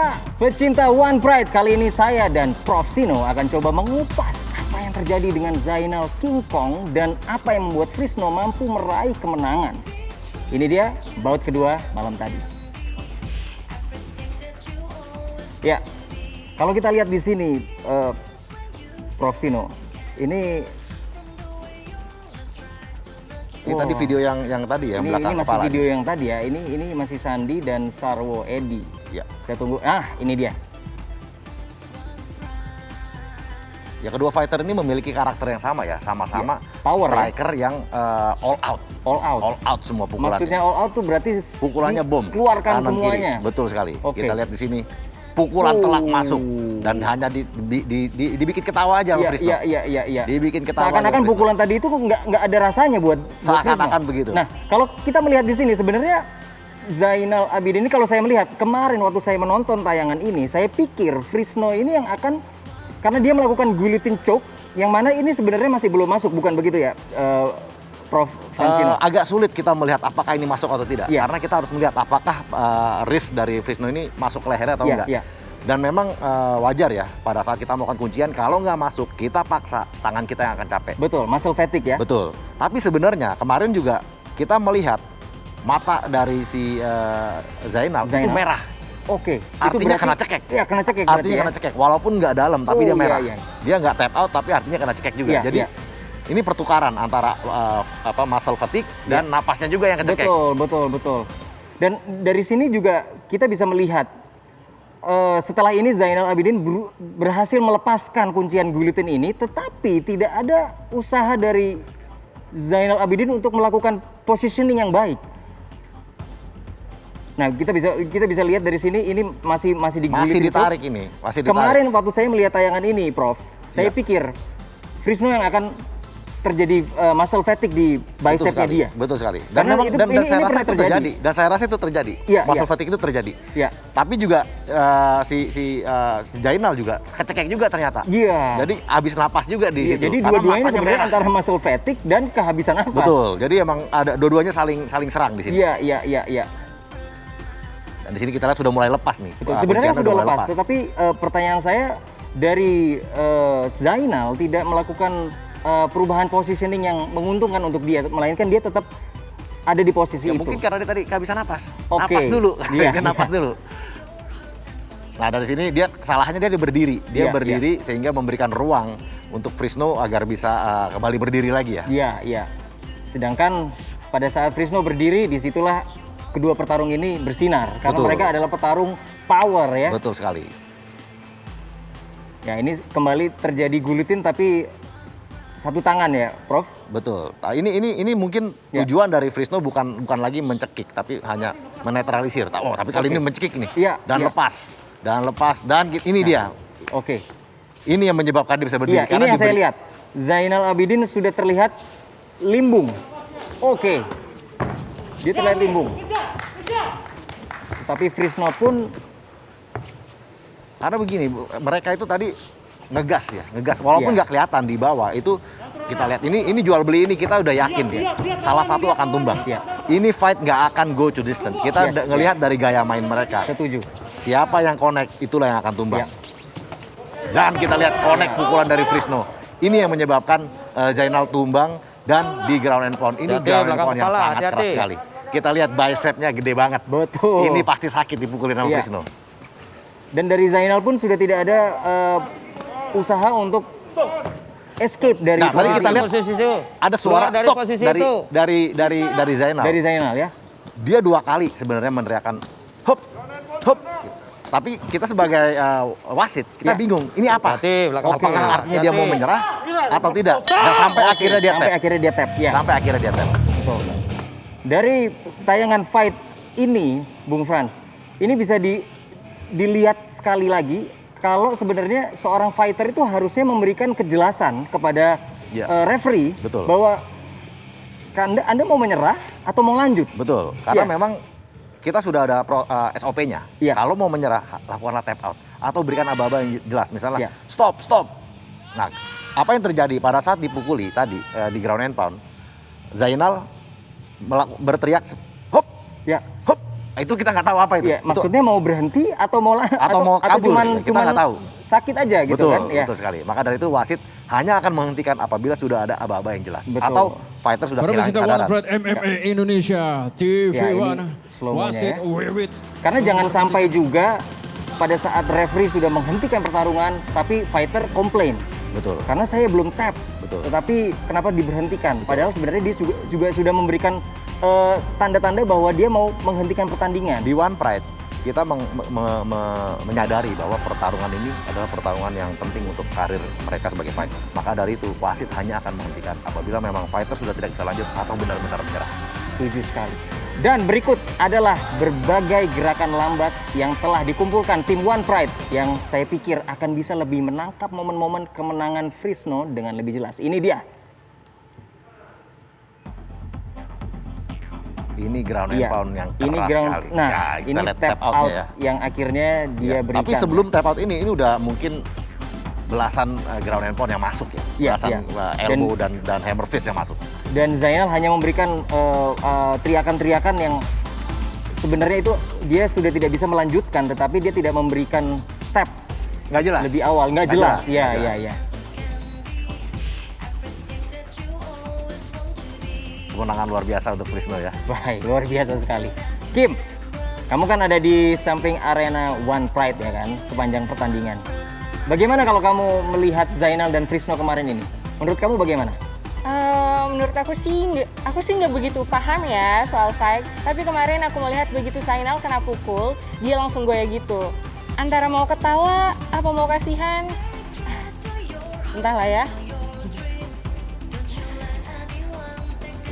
Ya, pecinta One Pride, kali ini saya dan Prof Sino akan coba mengupas apa yang terjadi dengan Zainal King Kong dan apa yang membuat Frisno mampu meraih kemenangan. Ini dia baut kedua malam tadi. Ya, kalau kita lihat di sini, Prof Sino, ini tadi video yang tadi ya, ini belakang masih kepala. video yang tadi ya. Ini masih Sandi dan Sarwo Edi. Ya. Kita tunggu. Ini dia. Ya, kedua fighter ini memiliki karakter yang sama ya, sama-sama Power, striker yang all out. All out. Semua pukulannya. Maksudnya all out tuh berarti Pukulannya bom. keluarkan kanan, semuanya. Kiri. Betul sekali. Oke. Kita lihat di sini. Pukulan telak masuk dan hanya dibikin ketawa aja sama Frisno. Iya. Dibikin ketawa. Seakan-akan pukulan tadi itu nggak ada rasanya buat seakan-akan Frisno. begitu. Nah, kalau kita melihat di sini sebenarnya Zainal Abidin ini, kalau saya melihat kemarin waktu saya menonton tayangan ini, saya pikir Frisno ini yang akan, karena dia melakukan guillotine choke yang mana ini sebenarnya masih belum masuk, bukan begitu ya, Prof Fransino? Agak sulit kita melihat apakah ini masuk atau tidak. Iya. Karena kita harus melihat apakah wrist dari Frisno ini masuk ke lehernya atau enggak. Iya. Dan memang wajar ya pada saat kita melakukan kuncian, kalau nggak masuk kita paksa, tangan kita yang akan capek. Betul, muscle fatigue ya. Betul. Tapi sebenarnya kemarin juga kita melihat mata dari si Zainal itu merah. Oke. Artinya kena cekek. Iya, kena cekek. Artinya kena cekek. Walaupun nggak dalam, tapi dia merah. Iya. Dia nggak tap out, tapi artinya kena cekek juga. Iya, Jadi iya. ini pertukaran antara muscle fatigue dan napasnya juga yang kecekek. Betul. Dan dari sini juga kita bisa melihat setelah ini Zainal Abidin berhasil melepaskan kuncian guillotine ini, tetapi tidak ada usaha dari Zainal Abidin untuk melakukan positioning yang baik. Nah, kita bisa lihat dari sini ini masih Masih ditarik ini, masih ditarik. Kemarin waktu saya melihat tayangan ini, Prof, saya pikir Frisno yang akan terjadi muscle fatigue di bicepnya dia. Betul sekali. Dan Karena memang saya rasa itu terjadi. Dan saya rasa itu terjadi. Iya, Muscle fatigue itu terjadi. Iya. Tapi juga si Zainal juga kecekek juga ternyata. Iya. Jadi habis napas juga di situ. Jadi Karena dua-duanya napasnya sebenarnya merah. antara muscle fatigue dan kehabisan nafas. Betul. Jadi emang ada dua-duanya saling serang di sini. Iya. Dan di sini kita lihat sudah mulai lepas nih. Sebenarnya Kunciannya sudah mulai lepas, tetapi pertanyaan saya dari Zainal tidak melakukan perubahan positioning yang menguntungkan untuk dia, melainkan dia tetap ada di posisi Ya, itu. mungkin karena dia tadi kehabisan napas. Oke. Napas dulu. Iya. Dia napas dulu. Nah, dari sini dia kesalahannya dia berdiri. Dia Iya, berdiri sehingga memberikan ruang untuk Frisno agar bisa kembali berdiri lagi ya. Iya. Sedangkan pada saat Frisno berdiri, disitulah kedua petarung ini bersinar. Karena Betul. mereka adalah petarung power ya. Betul sekali. Ya, ini kembali terjadi guillotine tapi satu tangan ya, Prof? Betul. Nah, ini mungkin Ya. tujuan dari Frisno bukan lagi mencekik, tapi hanya menetralisir. Tapi kali ini mencekik nih. Iya, Dan iya. lepas. Dan ini dia. Oke. Ini yang menyebabkan dia bisa berdiri. Iya, ini yang saya lihat. Zainal Abidin sudah terlihat limbung. Oke. Dia terlihat limbung. Tapi Frisno pun, Karena begini, mereka itu tadi ngegas. Walaupun Iya. nggak kelihatan di bawah itu kita lihat ini jual beli ini kita udah yakin ya. Salah satu akan tumbang. Iya. Ini fight nggak akan go to distance. Kita Yes, ngelihat dari gaya main mereka. setuju. Siapa yang connect itulah yang akan tumbang. Iya. Dan kita lihat connect pukulan dari Frisno. Ini yang menyebabkan Zainal tumbang dan di ground and pound. Ini Hati-hati, ground and belakang pound yang kepala, sangat keras hati-hati. sekali. Kita lihat bicepnya gede banget. Betul. Ini pasti sakit dipukulin sama Iya. Frisno. Dan dari Zainal pun sudah tidak ada usaha untuk escape dari Nah, tadi kita lihat posisi itu. ada suara Keluar dari stop posisi dari, itu. dari Zainal. Dari Zainal ya. Dia 2 kali sebenarnya meneriakan hop. Tapi kita sebagai wasit kita Ya. bingung ini apa? Hati-hati, belakang Apakah kepala. artinya dia mau Hati-hati. menyerah atau tidak? Dan sampai akhirnya dia Sampai tap. akhirnya dia tap. Ya. Sampai akhirnya dia tap. Betul. Dari tayangan fight ini, Bung Frans, ini bisa dilihat sekali lagi kalau sebenarnya seorang fighter itu harusnya memberikan kejelasan kepada Ya. referee Betul. bahwa Anda mau menyerah atau mau lanjut. Betul. Karena Ya. memang kita sudah ada SOP-nya. Ya. Kalau mau menyerah lakukanlah tap out atau berikan aba-aba yang jelas. Misalnya Ya. stop. Nah, apa yang terjadi pada saat dipukuli tadi di ground and pound? Zainal berteriak hop. Ya. Hop, Itu kita nggak tahu apa itu. Iya, maksudnya mau berhenti atau mau mau kabur, kita nggak tahu. sakit aja gitu Betul, kan? Ya. betul sekali. Maka dari itu wasit hanya akan menghentikan apabila sudah ada aba-aba yang jelas. Betul. Atau fighter sudah Para kehilangan pecinta kesadaran. One Pride MMA Indonesia, TV Ya, ini One, slow-monya wasit ya. Wiwit. Karena jangan sampai juga pada saat referee sudah menghentikan pertarungan, tapi fighter komplain. Betul. Karena saya belum tap, Betul. tetapi kenapa diberhentikan? Padahal sebenarnya dia juga sudah memberikan tanda-tanda bahwa dia mau menghentikan pertandingan. Di One Pride kita menyadari bahwa pertarungan ini adalah pertarungan yang penting untuk karir mereka sebagai fighter. Maka dari itu wasit hanya akan menghentikan apabila memang fighter sudah tidak bisa lanjut atau benar-benar menyerah. Setuju sekali. Dan berikut adalah berbagai gerakan lambat yang telah dikumpulkan tim One Pride yang saya pikir akan bisa lebih menangkap momen-momen kemenangan Frisno dengan lebih jelas. Ini dia. Ini ground and Iya, pound yang keras ini ground. sekali. Nah, Ya, kita ini lihat tap out ya. yang akhirnya dia Ya, berikan. tapi sebelum tap out ini udah mungkin belasan ground and pound yang masuk ya. Iya, Belasan iya. elbow dan hammer fist yang masuk. Dan Zainal hanya memberikan teriakan-teriakan yang sebenarnya itu dia sudah tidak bisa melanjutkan, tetapi dia tidak memberikan tap Nggak jelas. lebih awal, nggak jelas. Ya, nggak ya, jelas. ya. Kemenangan luar biasa untuk Frisno ya. Baik, luar biasa sekali. Kim, kamu kan ada di samping arena One Pride ya kan, sepanjang pertandingan. Bagaimana kalau kamu melihat Zainal dan Frisno kemarin ini? Menurut kamu bagaimana? Menurut aku sih nggak begitu paham ya soal fight. Tapi kemarin aku melihat begitu Zainal kena pukul, dia langsung goyah gitu. Antara mau ketawa, apa mau kasihan, entahlah ya.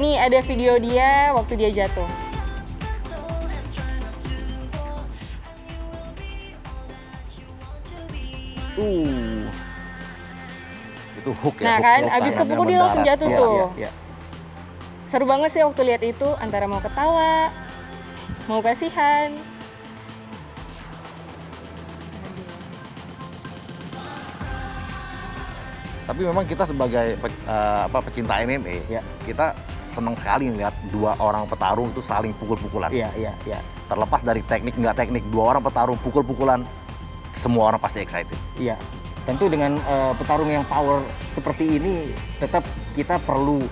Nih ada video dia waktu dia jatuh. Itu hook ya. Nah hook kan, hook abis tangannya kepukul dia langsung mendarat. jatuh Ya, tuh. ya, ya. Seru banget sih waktu lihat itu, antara mau ketawa, mau kasihan. Tapi memang kita sebagai pecinta MMA, Ya. kita senang sekali melihat dua orang petarung itu saling pukul-pukulan. Iya, iya, iya. Terlepas dari teknik nggak teknik, dua orang petarung pukul-pukulan, semua orang pasti excited. Iya, tentu dengan petarung yang power seperti ini, tetap kita perlu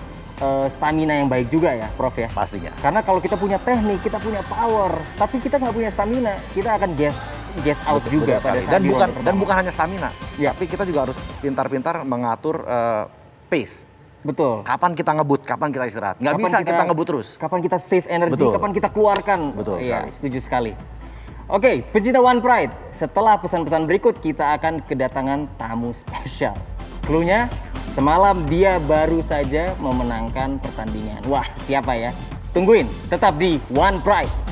stamina yang baik juga ya, Prof ya. Pastinya. Karena kalau kita punya teknik, kita punya power, tapi kita nggak punya stamina, kita akan gas out Betul juga pada sekali. saat Dan di bukan ronde pertama. bukan hanya stamina, Ya. tapi kita juga harus pintar-pintar mengatur pace. Betul. Kapan kita ngebut, kapan kita istirahat. Nggak Kapan bisa kita ngebut terus. Kapan kita save energi, Betul. kapan kita keluarkan. Betul Iya, sekali. setuju sekali. Oke, pecinta One Pride, setelah pesan-pesan berikut kita akan kedatangan tamu spesial. Cluenya, semalam dia baru saja memenangkan pertandingan. Wah, siapa ya? Tungguin, tetap di One Pride.